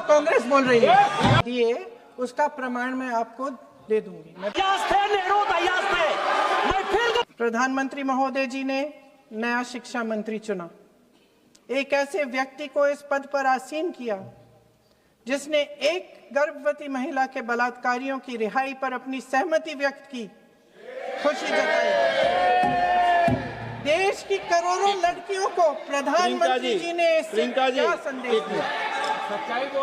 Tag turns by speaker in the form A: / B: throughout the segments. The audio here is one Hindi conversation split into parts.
A: कांग्रेस बोल रही है दिए उसका प्रमाण मैं आपको दे दूंगी। प्रधानमंत्री महोदय जी ने नया शिक्षा मंत्री चुना, एक ऐसे व्यक्ति को इस पद पर आसीन किया जिसने एक गर्भवती महिला के बलात्कारियों की रिहाई पर अपनी सहमति व्यक्त की, खुशी जताई। देश की करोड़ों लड़कियों को प्रधानमंत्री जी ने इससे क्या संदेश दिया?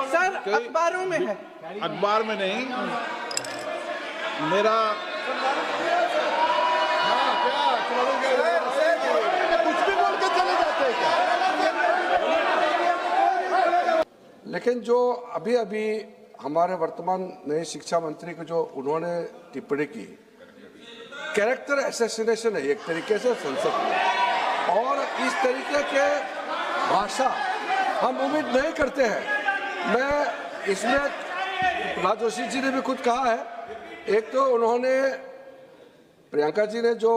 A: सर, अखबारों में है,
B: अखबार में नहीं। मेरा कुछ भी बोल के चले जाते हैं क्या?
C: लेकिन जो अभी अभी हमारे वर्तमान नए शिक्षा मंत्री को जो उन्होंने टिप्पणी की, कैरेक्टर असैसिनेशन है एक तरीके से संसद में, और इस तरीके के भाषा हम उम्मीद नहीं करते हैं। मैं इसमें प्रहलाद जोशी जी ने भी खुद कहा है, एक तो उन्होंने प्रियंका जी ने जो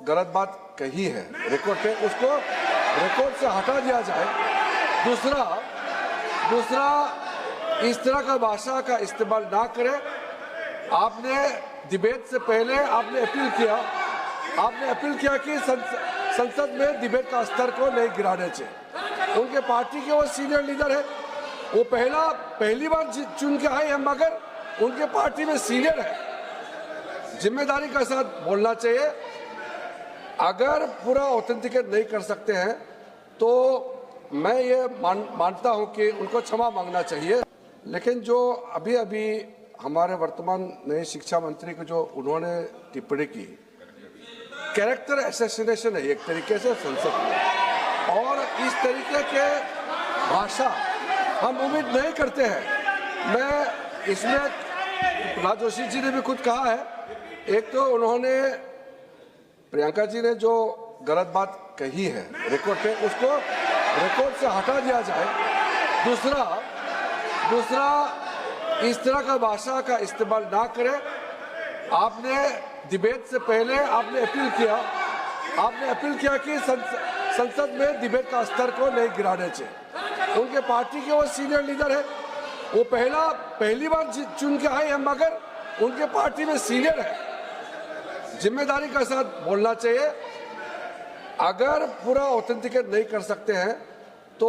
C: गलत बात कही है रिकॉर्ड पे, उसको रिकॉर्ड से हटा दिया जाए। दूसरा इस तरह का भाषा का इस्तेमाल ना करें। आपने डिबेट से पहले आपने अपील किया कि संसद में डिबेट का स्तर को नहीं गिराने चाहिए। उनके पार्टी के वो सीनियर लीडर है, वो पहली बार चुन के आए हैं, मगर उनके पार्टी में सीनियर है। जिम्मेदारी के साथ बोलना चाहिए। अगर पूरा ऑथेंटिकेट नहीं कर सकते हैं तो मैं ये मानता हूं कि उनको क्षमा मांगना चाहिए। लेकिन जो अभी अभी हमारे वर्तमान नए शिक्षा मंत्री को जो उन्होंने टिप्पणी की, कैरेक्टर असैसिनेशन है एक तरीके से संसद में, और इस तरीके के भाषा हम उम्मीद नहीं करते हैं। मैं इसमें प्रहलाद जोशी जी ने भी खुद कहा है, एक तो उन्होंने प्रियंका जी ने जो गलत बात कही है रिकॉर्ड पे, उसको रिकॉर्ड से हटा दिया जाए। दूसरा इस तरह का भाषा का इस्तेमाल ना करें। आपने डिबेट से पहले आपने अपील किया कि संसद में डिबेट का स्तर को नहीं गिराने चाहिए। उनके पार्टी के वो सीनियर लीडर है, वो पहली बार चुन के आए हैं, मगर उनके पार्टी में सीनियर है। जिम्मेदारी के साथ बोलना चाहिए। अगर पूरा ऑथेंटिकेट नहीं कर सकते हैं तो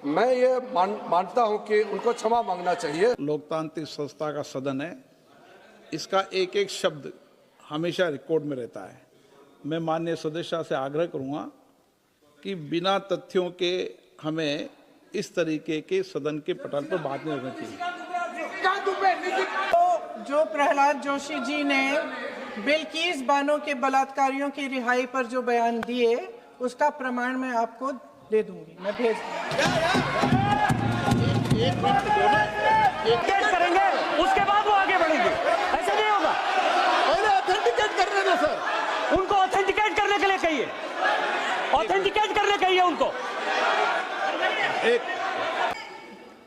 C: मैं ये मानता हूं कि उनको क्षमा मांगना चाहिए।
B: लोकतांत्रिक संस्था का सदन है, इसका एक एक शब्द हमेशा रिकॉर्ड में रहता है। मैं माननीय सदस्य से आग्रह करूंगा कि बिना तथ्यों के हमें इस तरीके के सदन के पटल पर बात नहीं करनी चाहिए।
A: जो प्रहलाद जोशी जी ने बिल्किस बानो के बलात्कारियों की रिहाई पर जो बयान दिए, उसका प्रमाण मैं आपको दे दूंगी, मैं भेज
D: करेंगे, उसके बाद वो आगे बढ़ेंगे। ऐसा नहीं होगा।
B: पहले ऑथेंटिकेट करने दो सर।
D: उनको ऑथेंटिकेट करने के लिए कहिए, ऑथेंटिकेट करने कहिए उनको।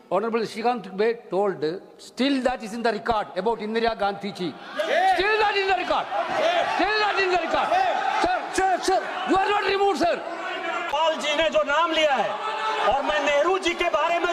E: Honorable Shrikant Dubey told, still that is in the record about Indira Gandhi ji. Still that is in the record. Still that is in the record. Sir, you are not removed, sir.
D: Pal ji ने जो नाम लिया है, और मैं नेहरू जी के बारे में